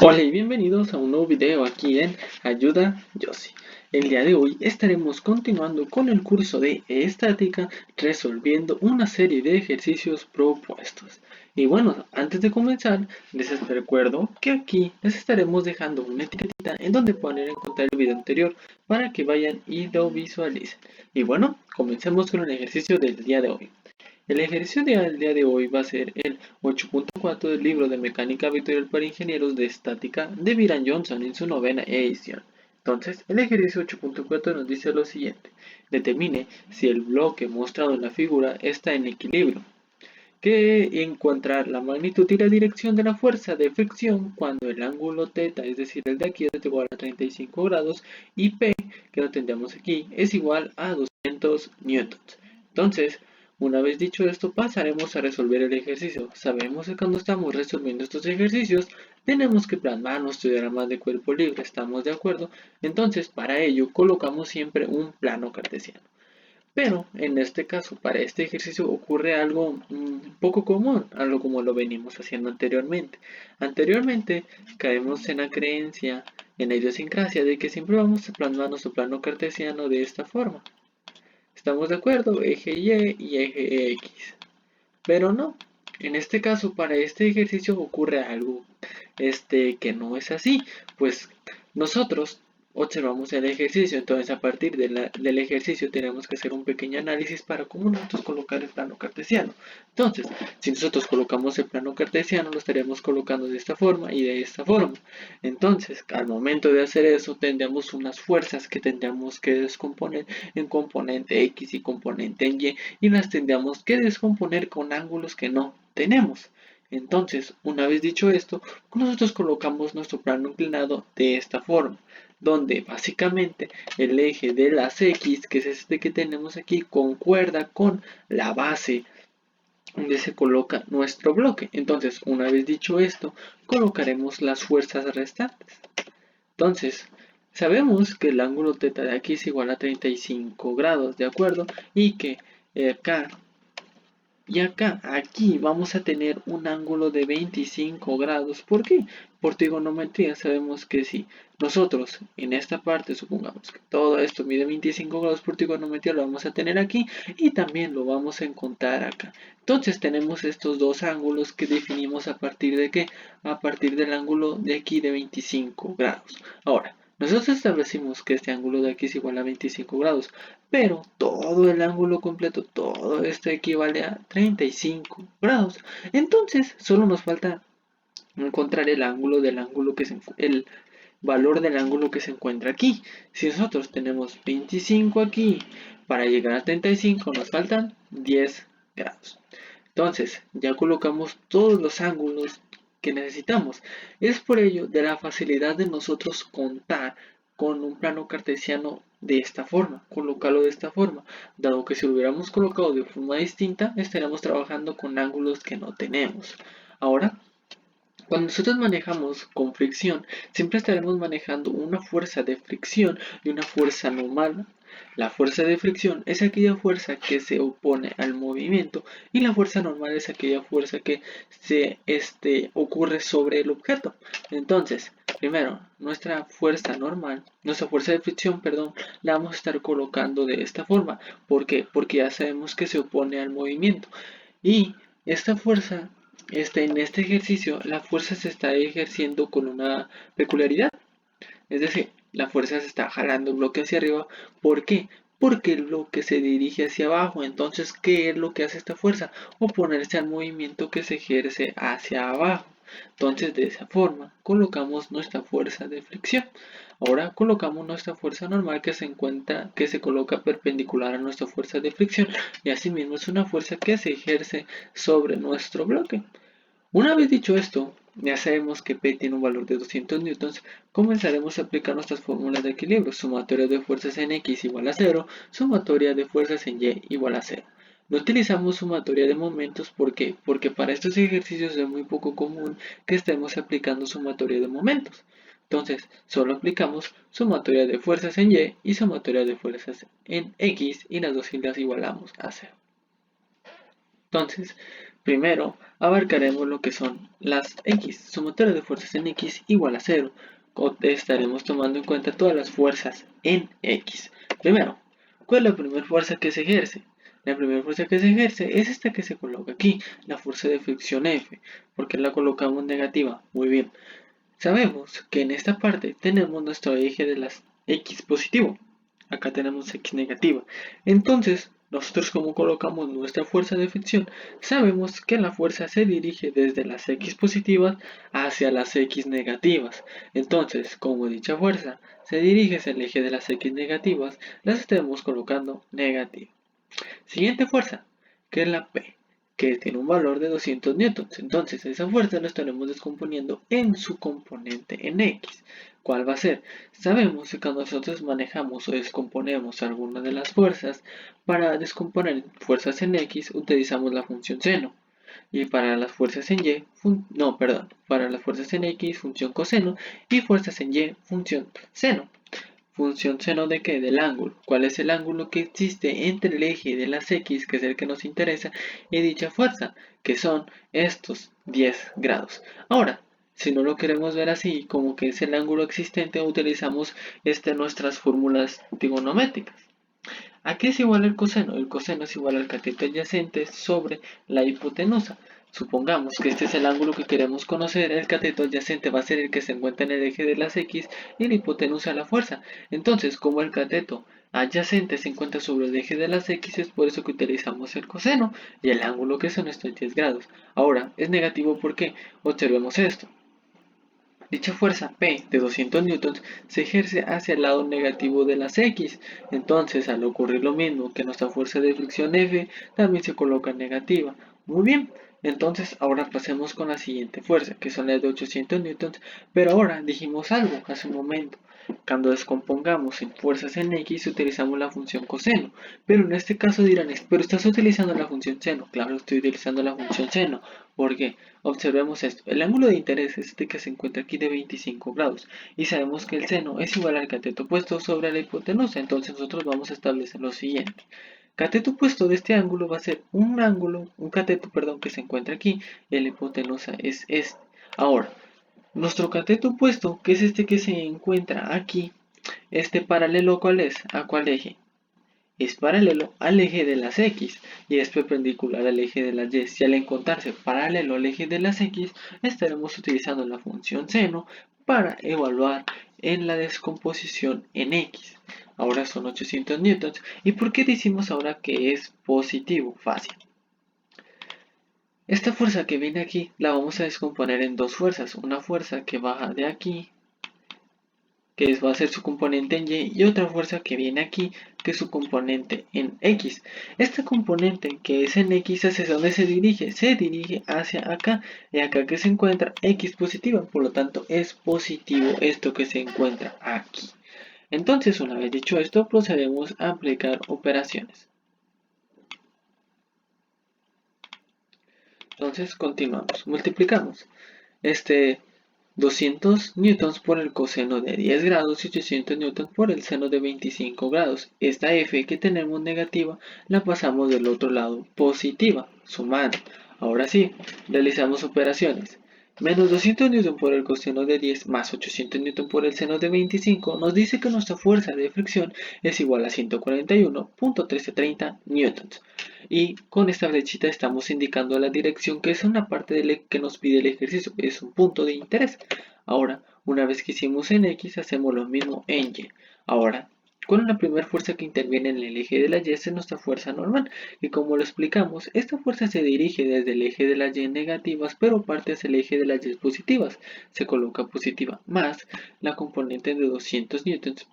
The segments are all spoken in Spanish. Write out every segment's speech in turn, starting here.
Hola y bienvenidos a un nuevo video aquí en Ayuda Yossi. El día de hoy estaremos continuando con el curso de estática resolviendo una serie de ejercicios propuestos. Y bueno, antes de comenzar, les recuerdo que aquí les estaremos dejando una etiquetita en donde pueden encontrar el video anterior para que vayan y lo visualicen. Y bueno, comencemos con el ejercicio del día de hoy. El ejercicio del día de hoy va a ser el 8.4 del libro de Mecánica Vectorial para Ingenieros de Estática de Byron Johnson en su novena edición. Entonces, el ejercicio 8.4 nos dice lo siguiente. Determine si el bloque mostrado en la figura está en equilibrio. Que encontrar la magnitud y la dirección de la fuerza de fricción cuando el ángulo θ, es decir, el de aquí, es igual a 35 grados y P, que lo tendríamos aquí, es igual a 200 newtons. Entonces, una vez dicho esto, pasaremos a resolver el ejercicio. Sabemos que cuando estamos resolviendo estos ejercicios, tenemos que plasmar nuestro diagrama de cuerpo libre, ¿estamos de acuerdo? Entonces, para ello, colocamos siempre un plano cartesiano. Pero en este caso, para este ejercicio ocurre algo poco común, algo como lo venimos haciendo anteriormente. Anteriormente caemos en la creencia, en la idiosincrasia de que siempre vamos a plasmar nuestro plano cartesiano de esta forma. ¿Estamos de acuerdo? Eje Y eje X. Pero no. En este caso, para este ejercicio ocurre algo que no es así. Pues nosotros observamos el ejercicio, entonces a partir del ejercicio tenemos que hacer un pequeño análisis para cómo nosotros colocar el plano cartesiano. Entonces, si nosotros colocamos el plano cartesiano, lo estaríamos colocando de esta forma y de esta forma. Entonces, al momento de hacer eso, tendríamos unas fuerzas que tendríamos que descomponer en componente X y componente en y las tendríamos que descomponer con ángulos que no tenemos. Entonces, una vez dicho esto, nosotros colocamos nuestro plano inclinado de esta forma, donde básicamente el eje de las X, que es este que tenemos aquí, concuerda con la base donde se coloca nuestro bloque. Entonces, una vez dicho esto, colocaremos las fuerzas restantes. Entonces, sabemos que el ángulo θ de aquí es igual a 35 grados, ¿de acuerdo? Y que acá aquí vamos a tener un ángulo de 25 grados. ¿Por qué? Por trigonometría sabemos que si nosotros en esta parte supongamos que todo esto mide 25 grados por trigonometría, lo vamos a tener aquí y también lo vamos a encontrar acá. Entonces tenemos estos dos ángulos que definimos a partir de qué? A partir del ángulo de aquí de 25 grados. Ahora, nosotros establecimos que este ángulo de aquí es igual a 25 grados, pero todo el ángulo completo, todo esto equivale a 35 grados. Entonces, solo nos falta encontrar el valor del ángulo que se encuentra aquí. Si nosotros tenemos 25 aquí, para llegar a 35 nos faltan 10 grados. Entonces, ya colocamos todos los ángulos que necesitamos. Es por ello de la facilidad de nosotros contar con un plano cartesiano de esta forma, colocarlo de esta forma, dado que si lo hubiéramos colocado de forma distinta, estaríamos trabajando con ángulos que no tenemos. Ahora, cuando nosotros manejamos con fricción, siempre estaremos manejando una fuerza de fricción y una fuerza normal. La fuerza de fricción es aquella fuerza que se opone al movimiento y la fuerza normal es aquella fuerza que ocurre sobre el objeto. Entonces, primero, nuestra fuerza de fricción, perdón, la vamos a estar colocando de esta forma. ¿Por qué? Porque ya sabemos que se opone al movimiento. Y esta fuerza en este ejercicio, la fuerza se está ejerciendo con una peculiaridad. Es decir, la fuerza se está jalando el bloque hacia arriba. ¿Por qué? Porque el bloque se dirige hacia abajo. Entonces, ¿qué es lo que hace esta fuerza? Oponerse al movimiento que se ejerce hacia abajo. Entonces, de esa forma, colocamos nuestra fuerza de fricción. Ahora colocamos nuestra fuerza normal que se coloca perpendicular a nuestra fuerza de fricción y asimismo es una fuerza que se ejerce sobre nuestro bloque. Una vez dicho esto, ya sabemos que P tiene un valor de 200 newtons, comenzaremos a aplicar nuestras fórmulas de equilibrio, sumatoria de fuerzas en X igual a 0, sumatoria de fuerzas en Y igual a 0. No utilizamos sumatoria de momentos, ¿por qué? Porque para estos ejercicios es muy poco común que estemos aplicando sumatoria de momentos. Entonces, solo aplicamos sumatoria de fuerzas en Y y sumatoria de fuerzas en X y las dos las igualamos a 0. Entonces, Primero, abarcaremos lo que son las X, sumatoria de fuerzas en X igual a 0. Estaremos tomando en cuenta todas las fuerzas en X. Primero, ¿cuál es la primera fuerza que se ejerce? La primera fuerza que se ejerce es esta que se coloca aquí, la fuerza de fricción F. ¿Por qué la colocamos negativa? Muy bien. Sabemos que en esta parte tenemos nuestro eje de las X positivo. Acá tenemos X negativa. Entonces, nosotros como colocamos nuestra fuerza de fricción, sabemos que la fuerza se dirige desde las X positivas hacia las X negativas. Entonces, como dicha fuerza se dirige hacia el eje de las X negativas, las estaremos colocando negativa. Siguiente fuerza, que es la P, que tiene un valor de 200 newtons. Entonces esa fuerza la estaremos descomponiendo en su componente en X. ¿Cuál va a ser? Sabemos que cuando nosotros manejamos o descomponemos alguna de las fuerzas, para descomponer fuerzas en X utilizamos la función seno. Y para las fuerzas en Y, para las fuerzas en X, función coseno, y fuerzas en Y, función seno. ¿Función seno de qué? Del ángulo. ¿Cuál es el ángulo que existe entre el eje de las X, que es el que nos interesa, y dicha fuerza? Que son estos 10 grados. Ahora, si no lo queremos ver así, como que es el ángulo existente, utilizamos nuestras fórmulas trigonométricas. ¿A qué es igual el coseno? El coseno es igual al cateto adyacente sobre la hipotenusa. Supongamos que este es el ángulo que queremos conocer, el cateto adyacente va a ser el que se encuentra en el eje de las X y la hipotenusa la fuerza. Entonces, como el cateto adyacente se encuentra sobre el eje de las X, es por eso que utilizamos el coseno y el ángulo que son estos 10 grados. Ahora, es negativo porque observemos esto. Dicha fuerza P de 200 newtons se ejerce hacia el lado negativo de las X, entonces al ocurrir lo mismo que nuestra fuerza de fricción F también se coloca negativa. Muy bien, entonces ahora pasemos con la siguiente fuerza, que son las de 800 newtons, pero ahora dijimos algo hace un momento. Cuando descompongamos en fuerzas en X utilizamos la función coseno, pero en este caso dirán, pero estás utilizando la función seno. Claro, estoy utilizando la función seno. ¿Por qué? Observemos esto. El ángulo de interés es este que se encuentra aquí de 25 grados y sabemos que el seno es igual al cateto opuesto sobre la hipotenusa. Entonces nosotros vamos a establecer lo siguiente. Cateto opuesto de este ángulo va a ser un cateto, perdón, que se encuentra aquí y la hipotenusa es este. Ahora, nuestro cateto opuesto, que es este que se encuentra aquí, este paralelo, ¿cuál es? ¿A cuál eje? Es paralelo al eje de las X y es perpendicular al eje de las Y. Si al encontrarse paralelo al eje de las X, estaremos utilizando la función seno para evaluar en la descomposición en X. Ahora son 800 newtons. ¿Y por qué decimos ahora que es positivo? Fácil. Esta fuerza que viene aquí la vamos a descomponer en dos fuerzas. Una fuerza que baja de aquí, que va a ser su componente en Y, y otra fuerza que viene aquí, que es su componente en X. Esta componente que es en X, ¿hacia dónde se dirige? Se dirige hacia acá, y acá que se encuentra X positiva, por lo tanto es positivo esto que se encuentra aquí. Entonces, una vez dicho esto, procedemos a aplicar operaciones. Entonces, continuamos, multiplicamos. 200 newtons por el coseno de 10 grados y 800 newtons por el seno de 25 grados. Esta F que tenemos negativa la pasamos del otro lado positiva, sumando. Ahora sí, realizamos operaciones. Menos 200 newtons por el coseno de 10 más 800 newtons por el seno de 25 nos dice que nuestra fuerza de fricción es igual a 141.1330 newtons. Y con esta flechita estamos indicando la dirección, que es una parte que nos pide el ejercicio, es un punto de interés. Ahora, una vez que hicimos en X, hacemos lo mismo en Y. Ahora, ¿cuál es la primera fuerza que interviene en el eje de la Y? Es nuestra fuerza normal. Y como lo explicamos, esta fuerza se dirige desde el eje de las Y negativas, pero parte hacia el eje de las Y positivas. Se coloca positiva más la componente de 200 newtons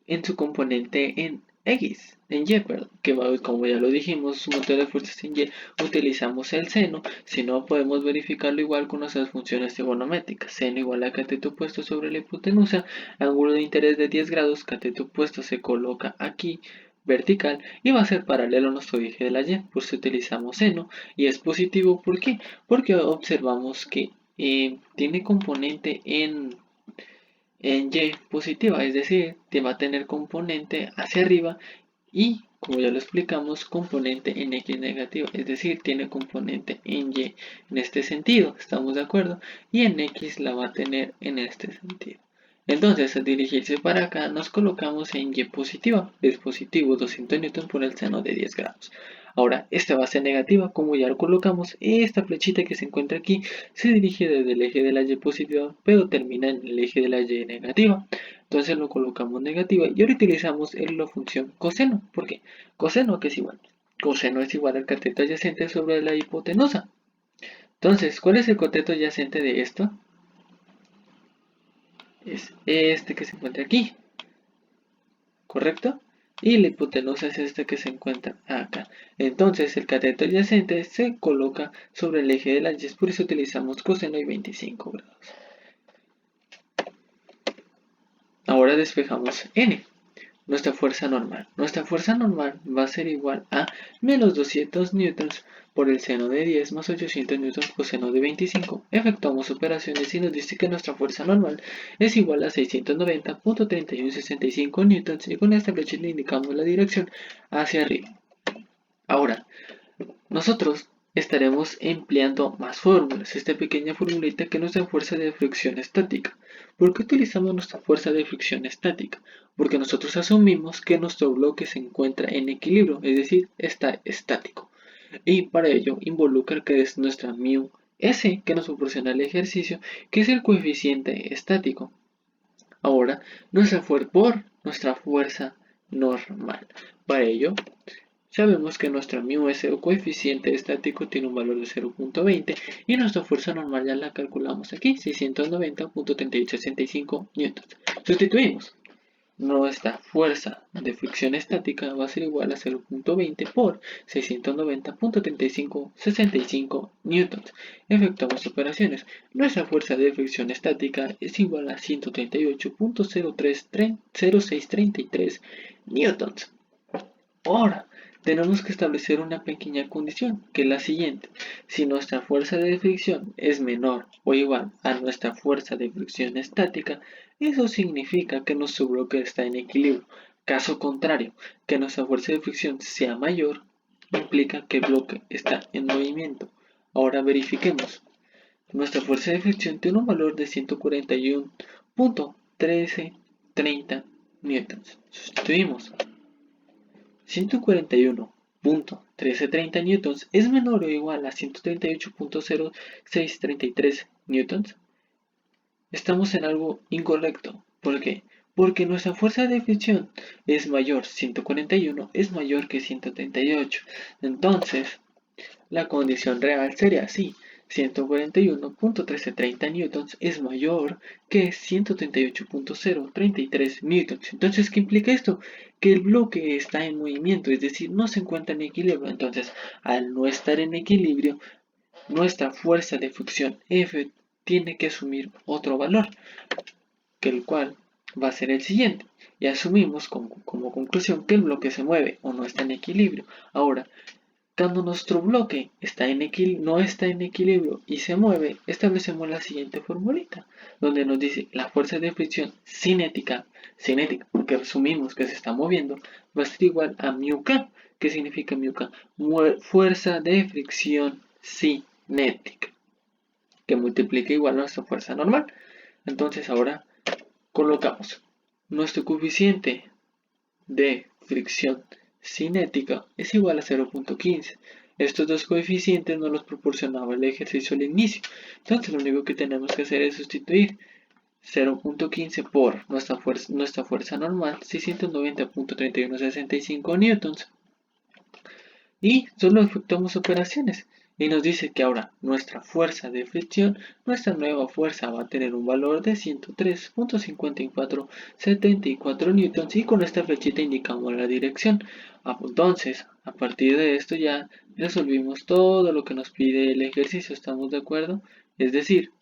en su componente en X, en Y, perdón, que como ya lo dijimos, su motor de fuerzas en Y, utilizamos el seno. Si no, podemos verificarlo igual con nuestras funciones trigonométricas. Seno igual a cateto opuesto sobre la hipotenusa, ángulo de interés de 10 grados, cateto opuesto se coloca aquí, vertical, y va a ser paralelo a nuestro eje de la Y, por si utilizamos seno, y es positivo. ¿Por qué? Porque observamos que tiene componente en Y positiva, es decir, te va a tener componente hacia arriba y como ya lo explicamos, componente en X negativo, es decir, tiene componente en Y en este sentido, ¿estamos de acuerdo? Y en X la va a tener en este sentido. Entonces, al dirigirse para acá, nos colocamos en Y positiva, es positivo 200 N por el seno de 10 grados. Ahora, esta va a ser negativa, como ya lo colocamos, esta flechita que se encuentra aquí se dirige desde el eje de la Y positiva, pero termina en el eje de la Y negativa. Entonces lo colocamos negativa y ahora utilizamos la función coseno. ¿Por qué? Coseno, ¿qué es igual? Coseno es igual al cateto adyacente sobre la hipotenusa. Entonces, ¿cuál es el cateto adyacente de esto? Es este que se encuentra aquí, ¿correcto? Y la hipotenusa es esta que se encuentra acá. Entonces, el cateto adyacente se coloca sobre el eje de la Y, por eso utilizamos coseno y 25 grados. Ahora despejamos n. Nuestra fuerza normal. Nuestra fuerza normal va a ser igual a menos 200 newtons por el seno de 10 más 800 newtons por seno de 25. Efectuamos operaciones y nos dice que nuestra fuerza normal es igual a 690.3165 newtons y con esta flecha le indicamos la dirección hacia arriba. Ahora, nosotros estaremos empleando más fórmulas, esta pequeña formulita que nos da fuerza de fricción estática. ¿Por qué utilizamos nuestra fuerza de fricción estática? Porque nosotros asumimos que nuestro bloque se encuentra en equilibrio, es decir, está estático. Y para ello involucra que es nuestra μ S que nos proporciona el ejercicio, que es el coeficiente estático. Ahora, por nuestra fuerza normal. Para ello, sabemos que nuestra μs o coeficiente estático tiene un valor de 0.20 y nuestra fuerza normal ya la calculamos aquí, 690.3865 newtons. Sustituimos. Nuestra fuerza de fricción estática va a ser igual a 0.20 por 690.3565 newtons. Efectuamos operaciones. Nuestra fuerza de fricción estática es igual a 138.0633 newtons. Ahora, tenemos que establecer una pequeña condición, que es la siguiente. Si nuestra fuerza de fricción es menor o igual a nuestra fuerza de fricción estática, eso significa que nuestro bloque está en equilibrio. Caso contrario, que nuestra fuerza de fricción sea mayor, implica que el bloque está en movimiento. Ahora verifiquemos. Nuestra fuerza de fricción tiene un valor de 141.1330 newtons. Sustituimos. 141.1330 newtons es menor o igual a 138.0633 newtons. Estamos en algo incorrecto. ¿Por qué? Porque nuestra fuerza de fricción es mayor, 141 es mayor que 138. Entonces, la condición real sería así. 141.1330 newtons es mayor que 138.033 newtons. Entonces, ¿qué implica esto? Que el bloque está en movimiento, es decir, no se encuentra en equilibrio. Entonces, al no estar en equilibrio, nuestra fuerza de fricción F tiene que asumir otro valor, que el cual va a ser el siguiente. Y asumimos como conclusión que el bloque se mueve o no está en equilibrio. Ahora, cuando nuestro bloque no está en equilibrio y se mueve, establecemos la siguiente formulita, donde nos dice la fuerza de fricción cinética, porque asumimos que se está moviendo, va a ser igual a μk. ¿Qué significa μk? Fuerza de fricción cinética, que multiplica igual a nuestra fuerza normal. Entonces ahora colocamos nuestro coeficiente de fricción cinética es igual a 0.15. Estos dos coeficientes nos los proporcionaba el ejercicio al inicio. Entonces lo único que tenemos que hacer es sustituir 0.15 por nuestra fuerza normal, 690.3165 newtons. Y solo efectuamos operaciones. Y nos dice que ahora nuestra fuerza de fricción, nuestra nueva fuerza va a tener un valor de 103.5474 newtons y con esta flechita indicamos la dirección. Entonces, a partir de esto ya resolvimos todo lo que nos pide el ejercicio, ¿estamos de acuerdo? Es decir,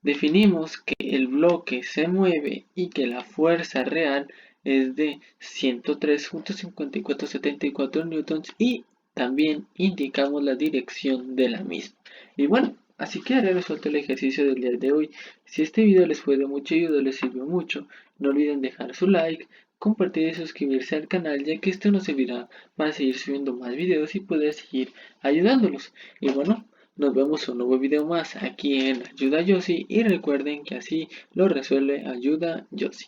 definimos que el bloque se mueve y que la fuerza real es de 103.5474 newtons y también indicamos la dirección de la misma. Y bueno, así quedará resuelto el ejercicio del día de hoy. Si este video les fue de mucha ayuda, les sirvió mucho, no olviden dejar su like, compartir y suscribirse al canal, ya que esto nos servirá para seguir subiendo más videos y poder seguir ayudándolos. Y bueno, nos vemos en un nuevo video más aquí en Ayuda Yossi y recuerden que así lo resuelve Ayuda Yossi.